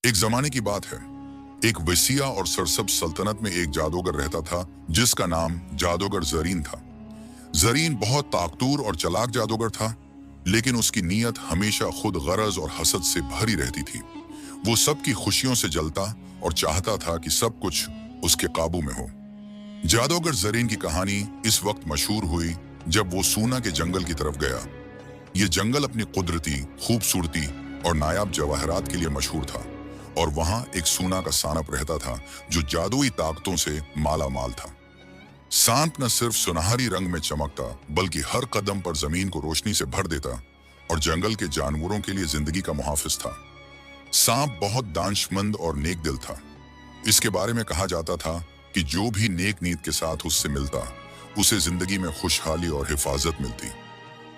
एक जमाने की बात है। एक वसीया और सरसब्ज सल्तनत में एक जादूगर रहता था जिसका नाम जादूगर जरीन था। जरीन बहुत ताकतूर और चालाक जादूगर था, लेकिन उसकी नीयत हमेशा खुद गरज और हसद से भरी रहती थी। वो सबकी खुशियों से जलता और चाहता था कि सब कुछ उसके काबू में हो। जादूगर जरीन की कहानी इस वक्त मशहूर हुई जब वो सूना के जंगल की तरफ गया। ये जंगल अपनी कुदरती खूबसूरती और नायाब जवाहरात के लिए मशहूर था, और वहां एक सूना का सांप रहता था जो जादुई ताकतों से माला माल था। सांप न सिर्फ सुनहरी रंग में चमकता, बल्कि हर कदम पर जमीन को रोशनी से भर देता और जंगल के जानवरों के लिए जिंदगी का मुहाफिज था। सांप बहुत दानिशमंद और नेक दिल था। इसके बारे में कहा जाता था कि जो भी नेक नीयत के साथ उससे मिलता, उसे जिंदगी में खुशहाली और हिफाजत मिलती,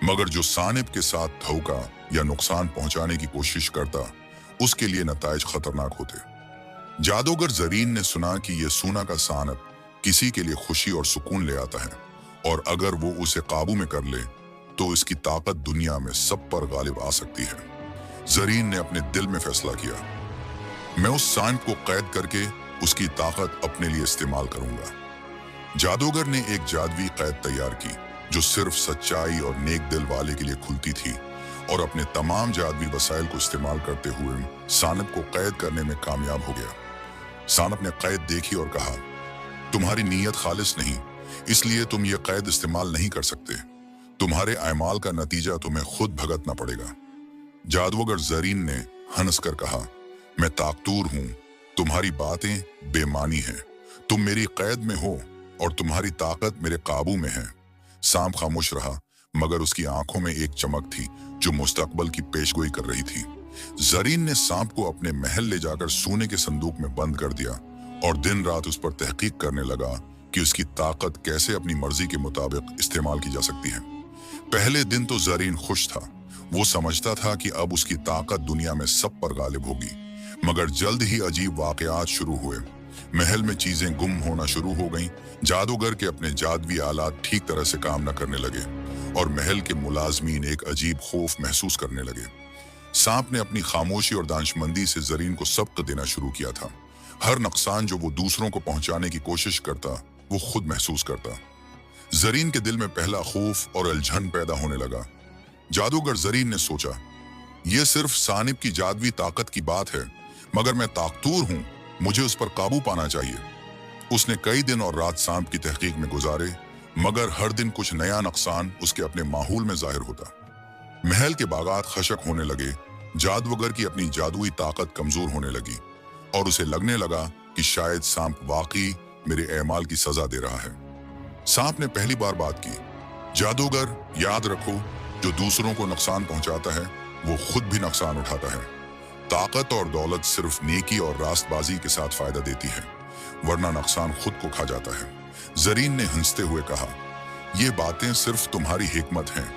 मगर जो सानिब के साथ धोखा या नुकसान पहुंचाने की कोशिश करता, उसके लिए नताइज खतरनाक होते। जादूगर जरीन ने सुना कि यह सूना का सानब किसी के लिए खुशी और सुकून ले आता है, और अगर वो उसे काबू में कर ले तो इसकी ताकत दुनिया में सब पर गालिब आ सकती है। जरीन ने अपने दिल में फैसला किया, मैं उस सानब को कैद करके उसकी ताकत अपने लिए इस्तेमाल करूंगा। जादूगर ने एक जादुई कैद तैयार की जो सिर्फ सच्चाई और नेक दिल वाले के लिए खुलती थी, और अपने तमाम जादुई वसाइल को इस्तेमाल करते हुए सानब को कैद करने में कामयाब हो गया। सानब ने कैद देखी और कहा, तुम्हारी नीयत खालिस नहीं, इसलिए तुम ये कैद इस्तेमाल नहीं कर सकते। तुम्हारे अमाल का नतीजा तुम्हें खुद भुगतना पड़ेगा। जादूगर जरीन ने हंस कर कहा, मैं ताकतूर हूं, तुम्हारी बातें बेमानी हैं। तुम मेरी कैद में हो और तुम्हारी ताकत मेरे काबू में है। सांप खामोश रहा, मगर उसकी आंखों में एक चमक थी जो मुस्तकबल की पेशगोई कर रही थी। जरीन ने सांप को अपने महल ले जाकर सोने के संदूक में बंद कर दिया और दिन रात उस पर तहकीक करने लगा कि उसकी ताकत कैसे अपनी मर्जी के मुताबिक इस्तेमाल की जा सकती है। पहले दिन तो जरीन खुश था। वो समझता था कि अब उसकी ताकत दुनिया में सब पर गालिब होगी, मगर जल्द ही अजीब वाकयात शुरू हुए। महल में चीजें गुम होना शुरू हो गईं। जादूगर के अपने जादुई आलात ठीक तरह से काम न करने लगे, और महल के मुलाजमीन एक अजीब खौफ महसूस करने लगे। सांप ने अपनी खामोशी और दानिशमंदी से जरीन को सबक देना शुरू किया था। हर नुकसान जो वो दूसरों को पहुंचाने की कोशिश करता, वो खुद महसूस करता। जरीन के दिल में पहला खौफ और उलझन पैदा होने लगा। जादूगर जरीन ने सोचा, यह सिर्फ सानिब की जादुई ताकत की बात है, मगर मैं ताकतूर हूं, मुझे उस पर काबू पाना चाहिए। उसने कई दिन और रात सांप की तहकीक में गुजारे, मगर हर दिन कुछ नया नुकसान उसके अपने माहौल में जाहिर होता। महल के बागात खशक होने लगे। जादूगर की अपनी जादुई ताकत कमजोर होने लगी, और उसे लगने लगा कि शायद सांप वाकई मेरे एमाल की सजा दे रहा है। सांप ने पहली बार बात की, जादूगर याद रखो, जो दूसरों को नुकसान पहुंचाता है वो खुद भी नुकसान उठाता है। ताकत और दौलत सिर्फ नेकी और रास्तबाजी के साथ फायदा देती है, वरना नुकसान खुद को खा जाता है। जरीन ने हंसते हुए कहा, ये बातें सिर्फ तुम्हारी हिकमत हैं।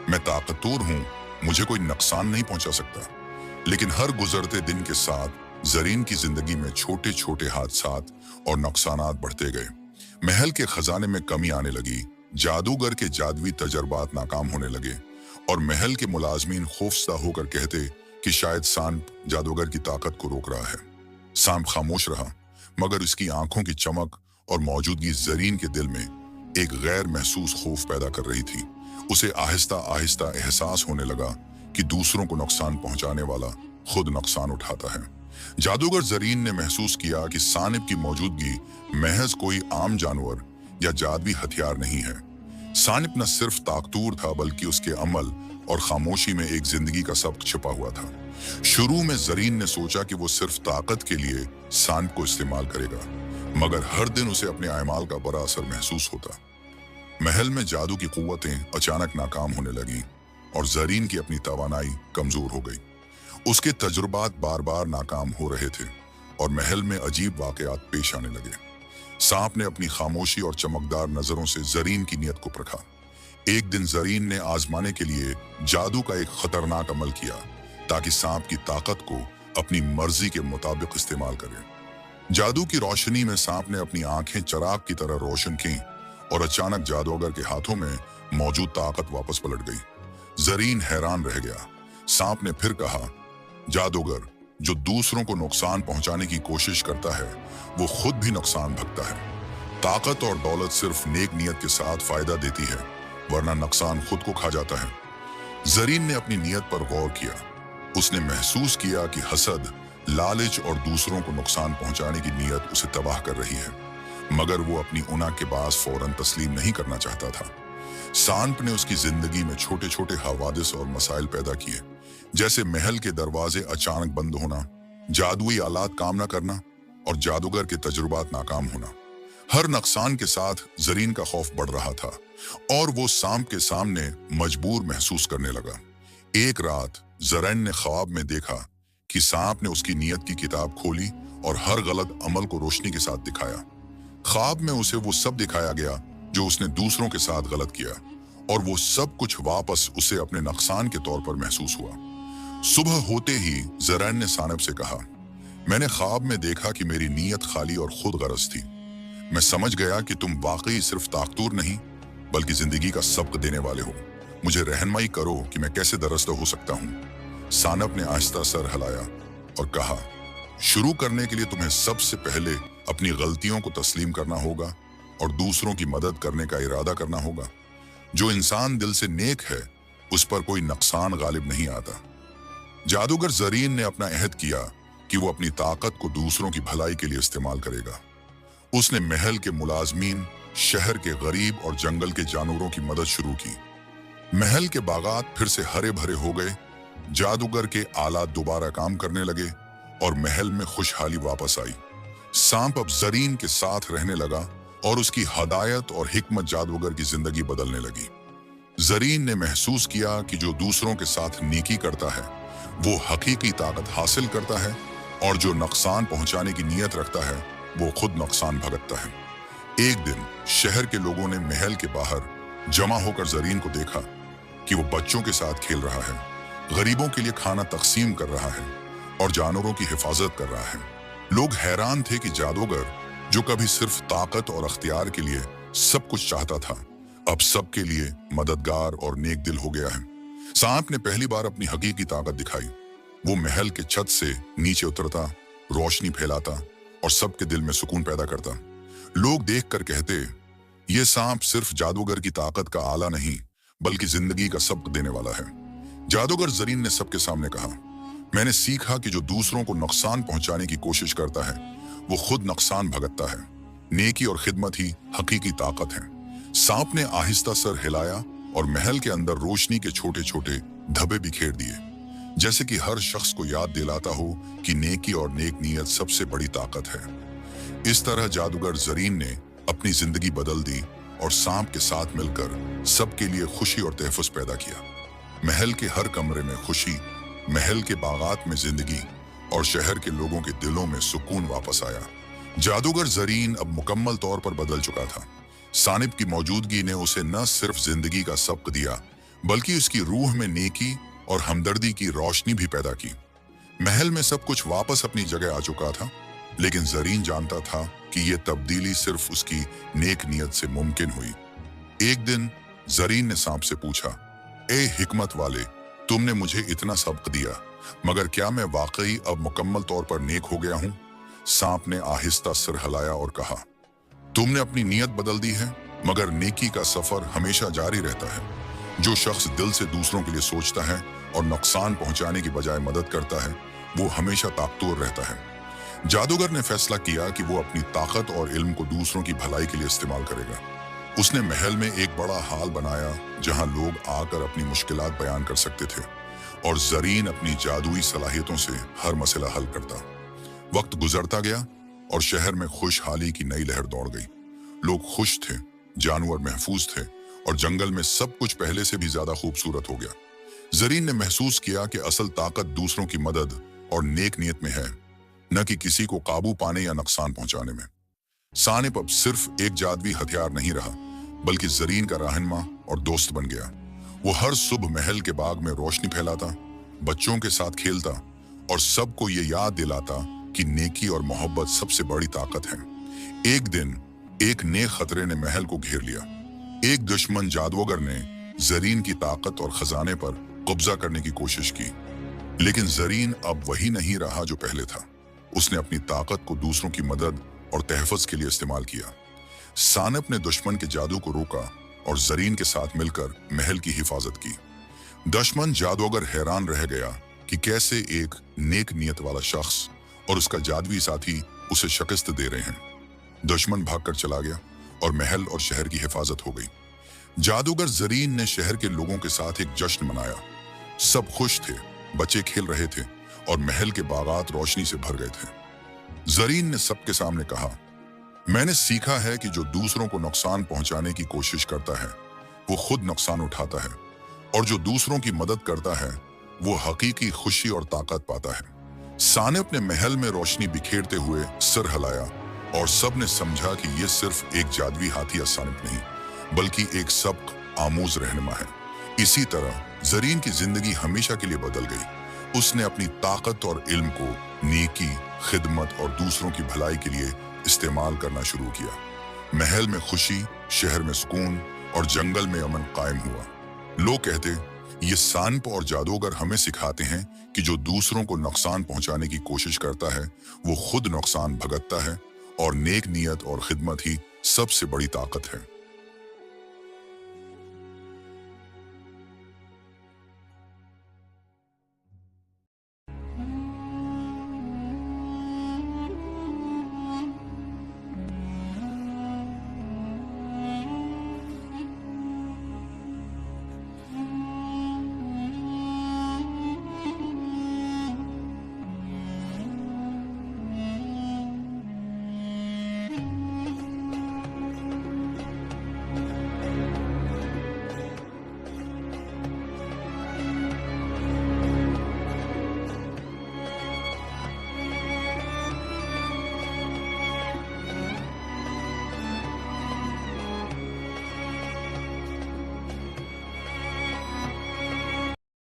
मैं ताकतवर हूं, मुझे कोई नुकसान नहीं पहुंचा सकता। लेकिन हर गुजरते दिन के साथ जरीन की जिंदगी में छोटे छोटे हादसात और नुकसानात बढ़ते गए। महल के खजाने में कमी आने लगी, जादूगर के जादुई तजर्बात नाकाम होने लगे, और महल के मुलाजमीन खौफजदा होकर कहते कि शायद सांप जादूगर की ताकत को रोक रहा है। सांप खामोश रहा, मगर उसकी आंखों की चमक और मौजूदगी जरीन के दिल में एक गैर महसूस खौफ पैदा कर रही थी। उसे आहिस्ता आहिस्ता एहसास होने लगा कि दूसरों को नुकसान पहुंचाने वाला खुद नुकसान उठाता है। जादूगर जरीन ने महसूस किया कि सानिब की मौजूदगी महज कोई आम जानवर या जादुई हथियार नहीं है। सानिब न सिर्फ ताकतूर था, बल्कि उसके अमल और खामोशी में एक जिंदगी का सबक छिपा हुआ था। शुरू में जरीन ने सोचा कि वो सिर्फ ताकत के लिए सानिब को इस्तेमाल करेगा, मगर हर दिन उसे अपने अमाल का बड़ा असर महसूस होता। महल में जादू की कुव्वतें अचानक नाकाम होने लगी, और जरीन की अपनी तवानाई कमजोर हो गई। उसके तजुर्बात बार बार नाकाम हो रहे थे, और महल में अजीब वाकयात पेश आने लगे। सांप ने अपनी खामोशी और चमकदार नजरों से जरीन की नीयत को परखा। एक दिन जरीन ने आजमाने के लिए जादू का एक खतरनाक अमल किया, ताकि सांप की ताकत को अपनी मर्जी के मुताबिक इस्तेमाल करे। जादू की रोशनी में सांप ने अपनी आंखें चिराग की तरह रोशन की, और अचानक जादूगर के हाथों में मौजूद ताकत वापस पलट गई। जरीन हैरान रह गया। सांप ने फिर कहा, जादूगर, जो दूसरों को नुकसान पहुंचाने की कोशिश करता है वो खुद भी नुकसान भगता है। ताकत और दौलत सिर्फ नेक नियत के साथ फायदा देती है, वरना नुकसान खुद को खा जाता है। जरीन ने अपनी नियत पर गौर किया। उसने महसूस किया कि हसद, लालच और दूसरों को नुकसान पहुंचाने की नियत उसे तबाह कर रही है, मगर वो अपनी उना के बास फौरन तस्लीम नहीं करना चाहता था। सांप ने उसकी जिंदगी में छोटे छोटे हावादिस और मसाइल पैदा किए, जैसे महल के दरवाजे अचानक बंद होना, जादुई आलात काम न करना और जादूगर के तजुर्बात नाकाम होना। हर नुकसान के साथ जरीन का खौफ बढ़ रहा था और वो सांप के सामने मजबूर महसूस करने लगा। एक रात जरीन ने ख्वाब में देखा कि सांप ने उसकी नियत की किताब खोली और हर गलत अमल को रोशनी के साथ दिखाया। ख्वाब में उसे वो सब दिखाया गया जो उसने दूसरों के साथ गलत किया, और वो सब कुछ वापस उसे अपने नुकसान के तौर पर महसूस हुआ। सुबह होते ही जरीन ने सानब से कहा, मैंने ख्वाब में देखा कि मेरी नीयत खाली और खुद गरज थी। मैं समझ गया कि तुम वाकई सिर्फ ताकतूर नहीं बल्कि जिंदगी का सबक देने वाले हो। मुझे रहनुमाई करो कि मैं कैसे दरस्त हो सकता हूँ। सानब ने आहिस्ता सर हिलाया और कहा, शुरू करने के लिए तुम्हें सबसे पहले अपनी गलतियों को तस्लीम करना होगा और दूसरों की मदद करने का इरादा करना होगा। जो इंसान दिल से नेक है उस पर कोई नुकसान गालिब नहीं आता। जादूगर जरीन ने अपना अहद किया कि वो अपनी ताकत को दूसरों की भलाई के लिए इस्तेमाल करेगा। उसने महल के मुलाजमीन, शहर के गरीब और जंगल के जानवरों की मदद शुरू की। महल के बागात फिर से हरे भरे हो गए, जादूगर के आलात दोबारा काम करने लगे और महल में खुशहाली वापस आई। सांप अब जरीन के साथ रहने लगा और उसकी हदायत और हिकमत जादूगर की जिंदगी बदलने लगी। जरीन ने महसूस किया कि जो दूसरों के साथ नेकी करता है वो हकीकी ताकत हासिल करता है, और जो नुकसान पहुंचाने की नीयत रखता है वो खुद नुकसान भगतता है। एक दिन शहर के लोगों ने महल के बाहर जमा होकर जरीन को देखा कि वो बच्चों के साथ खेल रहा है, गरीबों के लिए खाना तकसीम कर रहा है और जानवरों की हिफाजत कर रहा है। लोग हैरान थे कि जादूगर, जो कभी सिर्फ ताकत और अख्तियार के लिए सब कुछ चाहता था, अब सबके लिए मददगार और नेक दिल हो गया है। सांप ने पहली बार अपनी हकीकी ताकत दिखाई। वो महल के छत से नीचे उतरता, रोशनी फैलाता और सबके दिल में सुकून पैदा करता। लोग देखकर कहते, ये सांप सिर्फ जादूगर की ताकत का आला नहीं बल्कि जिंदगी का सबक देने वाला है। जादूगर जरीन ने सबके सामने कहा, मैंने सीखा कि जो दूसरों को नुकसान पहुंचाने की कोशिश करता है वो खुद नुकसान भगतता है। नेकी और खिदमत ही हकीकी ताकत है। सांप ने आहिस्ता सर हिलाया और महल के अंदर रोशनी के छोटे छोटे धब्बे बिखेर दिए, जैसे कि हर शख्स को याद दिलाता हो कि नेकी और नेक नीयत सबसे बड़ी ताकत है। इस तरह जादूगर जरीन ने अपनी जिंदगी बदल दी और सांप के साथ मिलकर सबके लिए खुशी और तहफ़्फ़ुज़ पैदा किया। महल के हर कमरे में खुशी, महल के बागात में जिंदगी और शहर के लोगों के दिलों में सुकून वापस आया। जादूगर जरीन अब मुकम्मल तौर पर बदल चुका था। सानिब की मौजूदगी ने उसे न सिर्फ जिंदगी का सबक दिया बल्कि उसकी रूह में नेकी और हमदर्दी की रोशनी भी पैदा की। महल में सब कुछ वापस अपनी जगह आ चुका था, लेकिन जरीन जानता था कि यह तब्दीली सिर्फ उसकी नेक नियत से मुमकिन हुई। एक दिन जरीन ने सांप से पूछा, ए हिकमत वाले, तुमने मुझे इतना सबक दिया, मगर क्या मैं वाकई अब मुकम्मल तौर पर नेक हो गया हूं? सांप ने आहिस्ता सिर हिलाया और कहा, तुमने अपनी नियत बदल दी है, मगर नेकी का सफर हमेशा जारी रहता है। जो शख्स दिल से दूसरों के लिए सोचता है और नुकसान पहुंचाने की बजाय मदद करता है वो हमेशा ताकतवर रहता है। जादूगर ने फैसला किया कि वो अपनी ताकत और इल्म को दूसरों की भलाई के लिए इस्तेमाल करेगा। उसने महल में एक बड़ा हाल बनाया जहां लोग आकर अपनी मुश्किलात बयान कर सकते थे और जरीन अपनी जादुई सलाहियतों से हर मसला हल करता। वक्त गुजरता गया और शहर में खुशहाली की नई लहर दौड़ गई। लोग खुश थे, जानवर महफूज थे और जंगल में सब कुछ पहले से भी ज्यादा खूबसूरत हो गया। जरीन ने महसूस किया कि असल ताकत दूसरों की मदद और नेक नियत में है, न कि किसी को काबू पाने या नुकसान पहुंचाने में। सानिब अब सिर्फ एक जादुई हथियार नहीं रहा बल्कि जरीन का रहनुमा और दोस्त बन गया। वो हर सुबह महल के बाग में रोशनी फैलाता, बच्चों के साथ खेलता और सबको ये याद दिलाता कि नेकी और मोहब्बत सबसे बड़ी ताकत है। एक दिन एक नए खतरे ने महल को घेर लिया। एक दुश्मन जादूगर ने जरीन की ताकत और खजाने पर कब्जा करने की कोशिश की। लेकिन जरीन अब वही नहीं रहा जो पहले था। उसने अपनी ताकत को दूसरों की मदद और तहफ़्फ़ुज़ के लिए इस्तेमाल किया। सानप ने दुश्मन के जादू को रोका और जरीन के साथ मिलकर महल की हिफाजत की। दुश्मन जादूगर हैरान रह गया कि कैसे एक नेक नियत वाला शख्स और उसका जादुई साथी उसे शिकस्त दे रहे हैं। दुश्मन भागकर चला गया और महल और शहर की हिफाजत हो गई। जादूगर जरीन ने शहर के लोगों के साथ एक जश्न मनाया। सब खुश थे, बच्चे खेल रहे थे और महल के बागात रोशनी से भर गए थे। जरीन ने सबके सामने कहा, मैंने सीखा है कि जो दूसरों को नुकसान पहुंचाने की कोशिश करता है वो खुद नुकसान उठाता है, और जो दूसरों की मदद करता है वो हकीकी खुशी और ताकत पाता है। सानप ने महल में रोशनी बिखेरते हुए सिर हिलाया और सब ने समझा कि ये सिर्फ एक जादुई हाथी या सानप नहीं, बल्कि एक सबक आमूज रहनुमा है। इसी तरह जरीन की जिंदगी हमेशा के लिए बदल गई। उसने अपनी ताकत और इल्म को नेकी, खिदमत और दूसरों की भलाई के लिए इस्तेमाल करना शुरू किया। महल में खुशी, शहर में सुकून और जंगल में अमन कायम हुआ। लोग कहते, ये सानप और जादूगर हमें सिखाते हैं कि जो दूसरों को नुकसान पहुंचाने की कोशिश करता है वो खुद नुकसान भुगतता है, और नेक नियत और खिदमत ही सबसे बड़ी ताकत है।